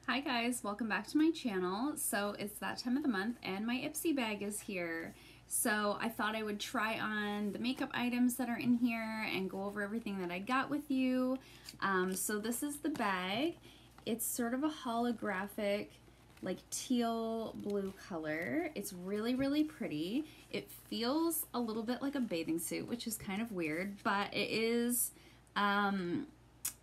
Hi guys, welcome back to my channel. So it's that time of the month and my Ipsy bag is here. So I thought I would try on the makeup items that are in here and go over everything that I got with you. So this is the bag. It's sort of a holographic like teal blue color. It's really pretty. It feels a little bit like a bathing suit, which is kind of weird, but it is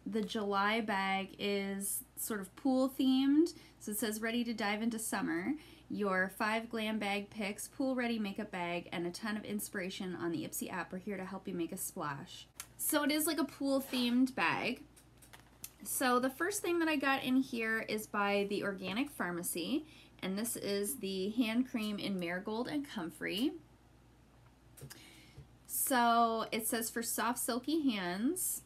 the July bag is sort of pool themed. So it says ready to dive into summer. Your 5 glam bag picks, pool ready makeup bag, and a ton of inspiration on the Ipsy app are here to help you make a splash. So it is like a pool themed bag. So the first thing that I got in here is by the Organic Pharmacy, and this is the hand cream in Marigold and Comfrey. So it says for soft silky hands.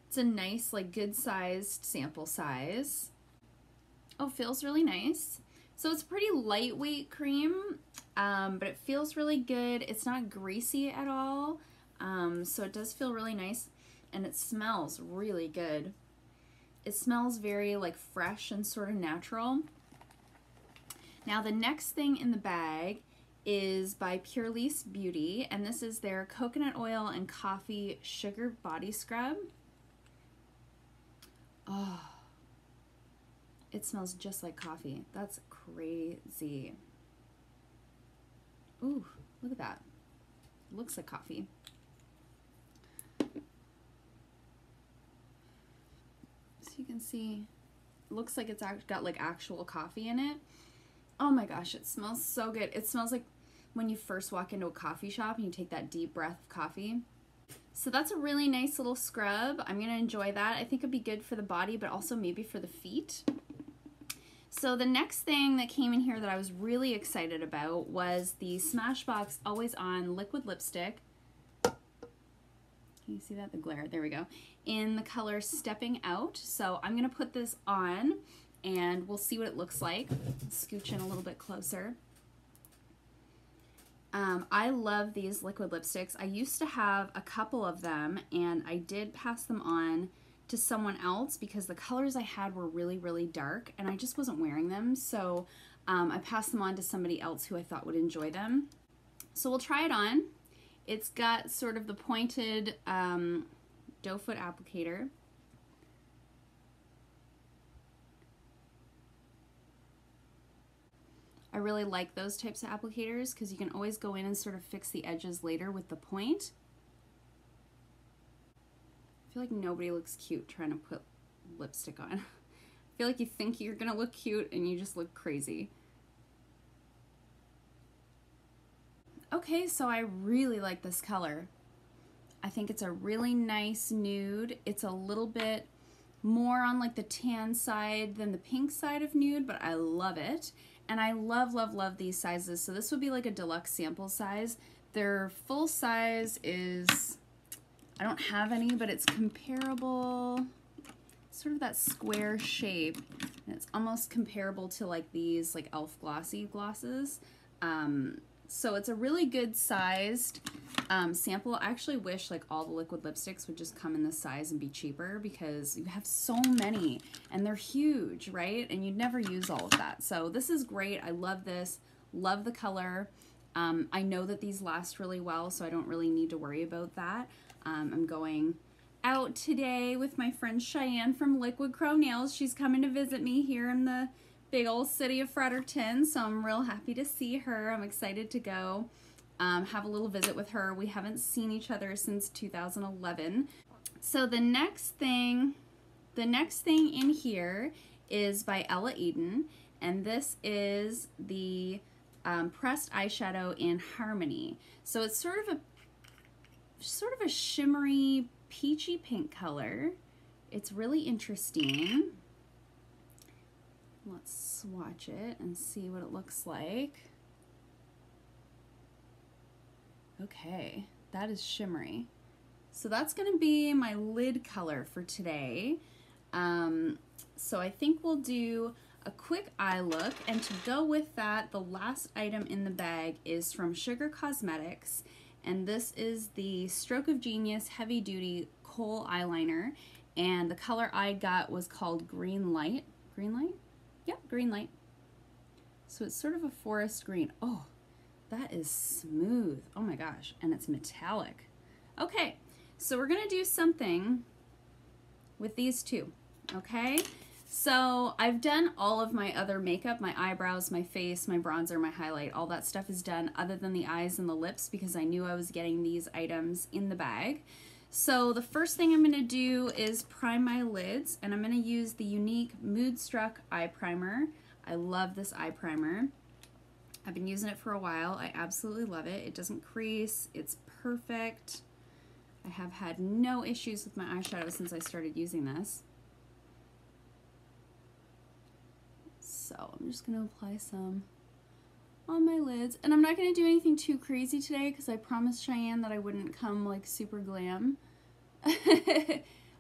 It's a nice, like, good sized sample size. Oh, feels really nice. So it's a pretty lightweight cream, but it feels really good. It's not greasy at all, so it does feel really nice, and it smells really good. It smells very like fresh and sort of natural. Now the next thing in the bag is by Purlisse Beauty, and this is their coconut oil and coffee sugar body scrub. Oh, it smells just like coffee. That's crazy. Ooh, look at that. It looks like coffee. So you can see, it looks like it's got like actual coffee in it. Oh my gosh, it smells so good. It smells like when you first walk into a coffee shop and you take that deep breath of coffee. So that's a really nice little scrub. I'm gonna enjoy that. I think it'd be good for the body, but also maybe for the feet. So the next thing that came in here that I was really excited about was the Smashbox Always On Liquid Lipstick. Can you see that? The glare, there we go. In the color Stepping Out. So I'm gonna put this on and we'll see what it looks like. Scooch in a little bit closer. I love these liquid lipsticks. I used to have a couple of them and I did pass them on to someone else because the colors I had were really dark and I just wasn't wearing them. So I passed them on to somebody else who I thought would enjoy them. So we'll try it on. It's got sort of the pointed doe foot applicator. I really like those types of applicators because you can always go in and sort of fix the edges later with the point. I feel like nobody looks cute trying to put lipstick on. I feel like you think you're gonna look cute and you just look crazy. Okay, so I really like this color. I think it's a really nice nude. It's a little bit more on like the tan side than the pink side of nude, but I love it. And I love these sizes. So this would be like a deluxe sample size. Their full size is, I don't have any, but it's comparable, sort of that square shape. And it's almost comparable to like these like e.l.f. glossy glosses. So it's a really good sized sample. I actually wish like all the liquid lipsticks would just come in this size and be cheaper because you have so many and they're huge, right? And you'd never use all of that. So this is great. I love this. Love the color. I know that these last really well, so I don't really need to worry about that. I'm going out today with my friend Cheyenne from Liquid Crow Nails. She's coming to visit me here in the big old city of Fredericton, so I'm real happy to see her. I'm excited to go have a little visit with her. We haven't seen each other since 2011. So the next thing in here is by Ella Eden, and this is the pressed eyeshadow in Harmony. So it's sort of a shimmery peachy pink color. It's really interesting. Let's swatch it and see what it looks like. Okay, that is shimmery. So that's gonna be my lid color for today. So I think we'll do a quick eye look, and to go with that, the last item in the bag is from Sugar Cosmetics, and this is the Stroke of Genius Heavy Duty Kohl eyeliner, and the color I got was called Green Light. Green light? Yep, green light. So it's sort of a forest green. Oh, that is smooth. Oh my gosh, and it's metallic. Okay, so we're gonna do something with these two, okay? So I've done all of my other makeup, my eyebrows, my face, my bronzer, my highlight, all that stuff is done other than the eyes and the lips because I knew I was getting these items in the bag. So the first thing I'm gonna do is prime my lids, and I'm gonna use the Unique Moodstruck Eye Primer. I love this eye primer. I've been using it for a while. I absolutely love it. It doesn't crease, it's perfect. I have had no issues with my eyeshadow since I started using this. So I'm just gonna apply some on my lids. And I'm not gonna do anything too crazy today because I promised Cheyenne that I wouldn't come like super glam.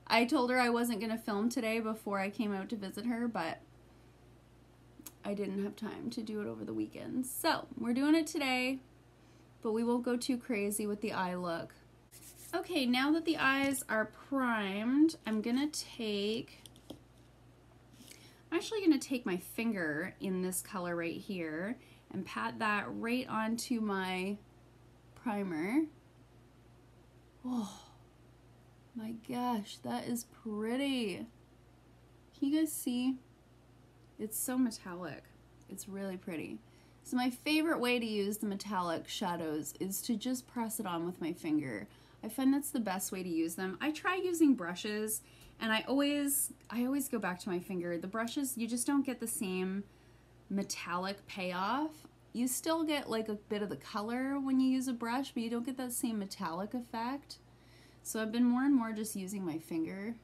I told her I wasn't gonna film today before I came out to visit her, but I didn't have time to do it over the weekend. So we're doing it today, but we won't go too crazy with the eye look. Okay, now that the eyes are primed, I'm actually gonna take my finger in this color right here and pat that right onto my primer. Oh my gosh, that is pretty. Can you guys see? It's so metallic. It's really pretty. So my favorite way to use the metallic shadows is to just press it on with my finger. I find that's the best way to use them. I try using brushes, and I always go back to my finger. The brushes, you just don't get the same metallic payoff. You still get like a bit of the color when you use a brush, but you don't get that same metallic effect. So I've been more and more just using my finger.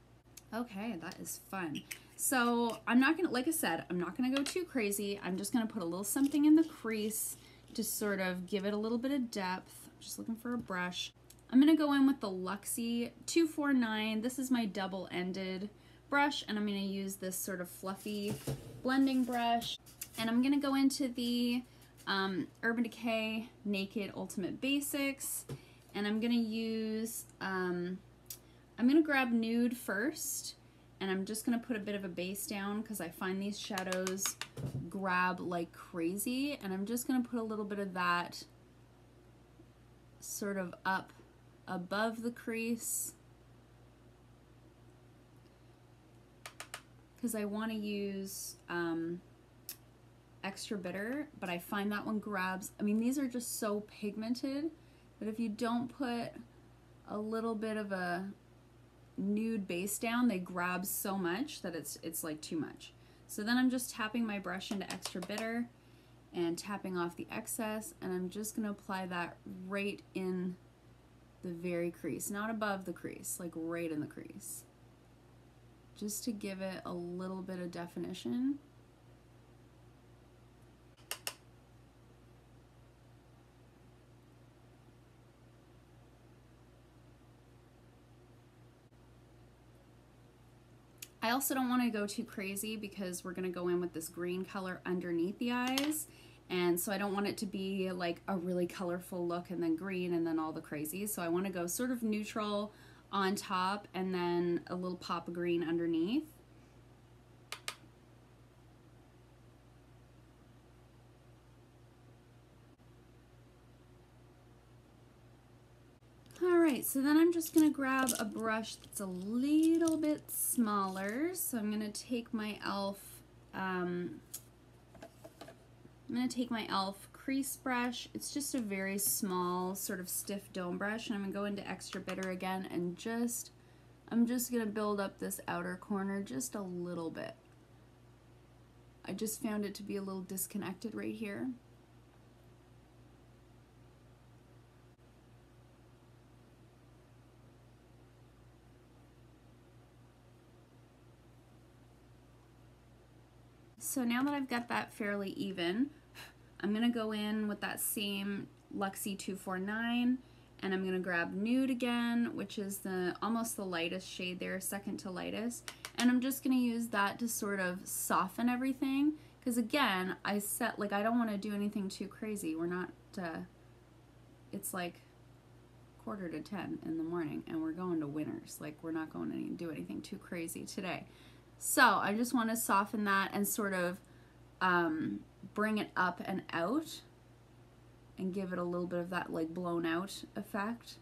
Okay, that is fun. So I'm not gonna, like I said, I'm not gonna go too crazy. I'm just gonna put a little something in the crease to sort of give it a little bit of depth. I'm just looking for a brush. I'm gonna go in with the Luxie 249. This is my double-ended brush, and I'm gonna use this sort of fluffy blending brush. And I'm gonna go into the Urban Decay Naked Ultimate Basics, and I'm gonna use, I'm gonna grab Nude first, and I'm just gonna put a bit of a base down because I find these shadows grab like crazy, and I'm just gonna put a little bit of that sort of up above the crease because I want to use Extra Bitter, but I find that one grabs. I mean, these are just so pigmented, but if you don't put a little bit of a nude base down, they grab so much that it's like too much. So then I'm just tapping my brush into Extra Bitter and tapping off the excess, and I'm just gonna apply that right in the very crease, not above the crease, like right in the crease, just to give it a little bit of definition. I also don't want to go too crazy because we're going to go in with this green color underneath the eyes, and so I don't want it to be like a really colorful look and then green and then all the crazy. So I want to go sort of neutral on top and then a little pop of green underneath. Alright, so then I'm just going to grab a brush that's a little bit smaller. So I'm going to take my e.l.f. crease brush. It's just a very small sort of stiff dome brush, and I'm going to go into Extra Bitter again and I'm just going to build up this outer corner just a little bit. I just found it to be a little disconnected right here. So now that I've got that fairly even, I'm going to go in with that same Luxie 249, and I'm going to grab Nude again, which is almost the lightest shade there, second to lightest, and I'm just going to use that to sort of soften everything, because again, I don't want to do anything too crazy. We're not, it's like 9:45 in the morning, and we're going to Winners. Like, we're not going to do anything too crazy today. So I just want to soften that and sort of bring it up and out and give it a little bit of that like blown out effect.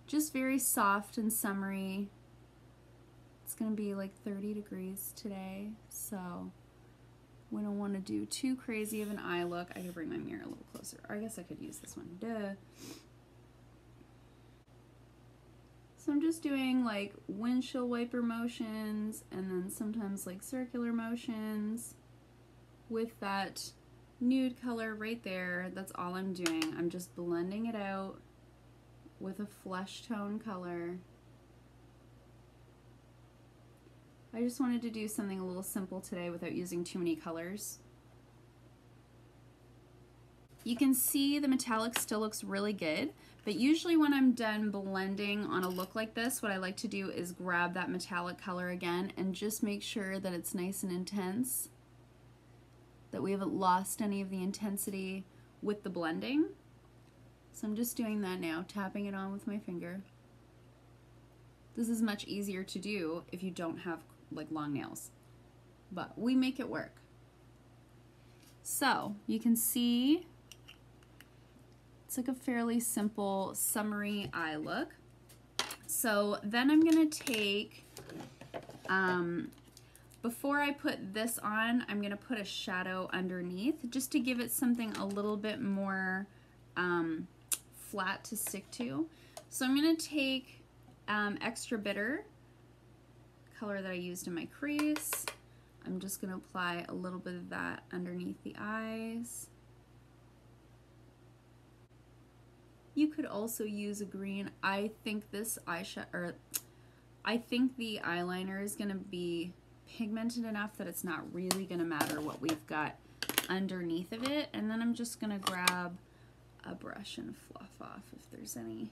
Just very soft and summery. It's gonna be like 30 degrees today, so we don't want to do too crazy of an eye look. I could bring my mirror a little closer, or I guess I could use this one. Duh. So I'm just doing like windshield wiper motions and then sometimes like circular motions with that nude color right there. That's all I'm doing. I'm just blending it out with a flesh tone color. I just wanted to do something a little simple today without using too many colors. You can see the metallic still looks really good, but usually when I'm done blending on a look like this, what I like to do is grab that metallic color again and just make sure that it's nice and intense, that we haven't lost any of the intensity with the blending. So I'm just doing that now, tapping it on with my finger. This is much easier to do if you don't have like long nails, but we make it work. So you can see it's like a fairly simple summery eye look. So then I'm gonna take, before I put this on, I'm gonna put a shadow underneath just to give it something a little bit more flat to stick to. So I'm gonna take Extra Bitter, color that I used in my crease. I'm just gonna apply a little bit of that underneath the eyes. You could also use a green. I think this eyeshadow, or I think the eyeliner is gonna be pigmented enough that it's not really gonna matter what we've got underneath of it. And then I'm just gonna grab a brush and fluff off if there's any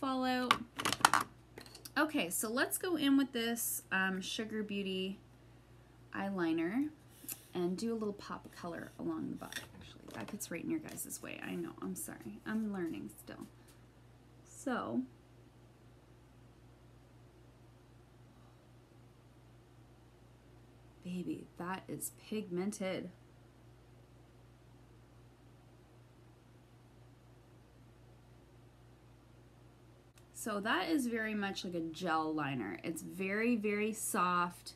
fallout. Okay, so let's go in with this Sugar Beauty eyeliner and do a little pop of color along the bottom. Actually, that gets right in your guys' way. I know, I'm sorry. I'm learning still. So, baby, that is pigmented. So that is very much like a gel liner. It's very, very soft.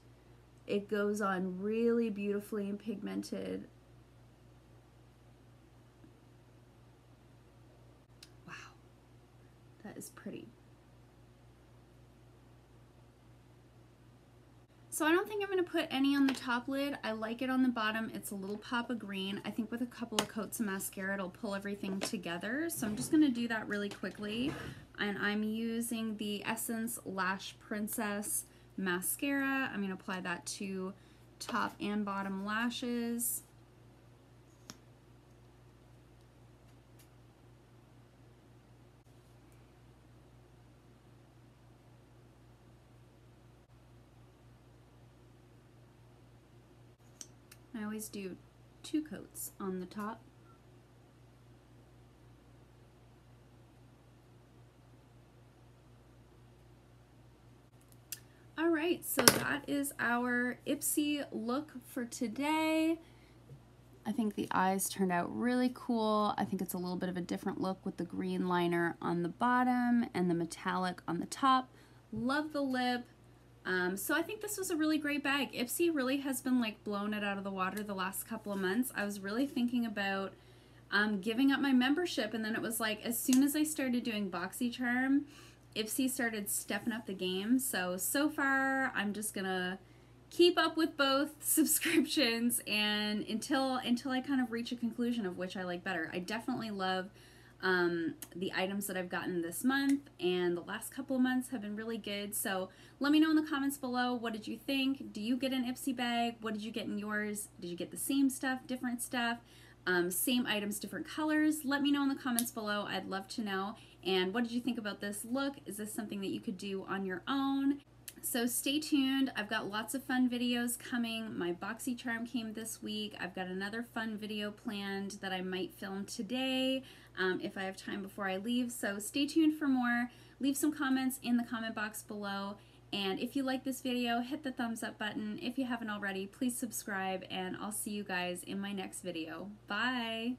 It goes on really beautifully and pigmented. Wow, that is pretty. So I don't think I'm gonna put any on the top lid. I like it on the bottom. It's a little pop of green. I think with a couple of coats of mascara, it'll pull everything together. So I'm just gonna do that really quickly. And I'm using the Essence Lash Princess mascara. I'm gonna apply that to top and bottom lashes. I always do 2 coats on the top. All right, so that is our Ipsy look for today. I think the eyes turned out really cool. I think it's a little bit of a different look with the green liner on the bottom and the metallic on the top. Love the lip. So I think this was a really great bag. Ipsy really has been like blown it out of the water the last couple of months. I was really thinking about giving up my membership, and then it was like as soon as I started doing BoxyCharm, Ipsy started stepping up the game. So far I'm just gonna keep up with both subscriptions and until I kind of reach a conclusion of which I like better. I definitely love the items that I've gotten this month, and the last couple of months have been really good. So let me know in the comments below, what did you think? Do you get an Ipsy bag? What did you get in yours? Did you get the same stuff, different stuff, same items, different colors? Let me know in the comments below. I'd love to know. And what did you think about this look? Is this something that you could do on your own? So stay tuned. I've got lots of fun videos coming. My BoxyCharm came this week. I've got another fun video planned that I might film today if I have time before I leave. So stay tuned for more. Leave some comments in the comment box below, And if you like this video, hit the thumbs up button. If you haven't already, please subscribe, and I'll see you guys in my next video. Bye!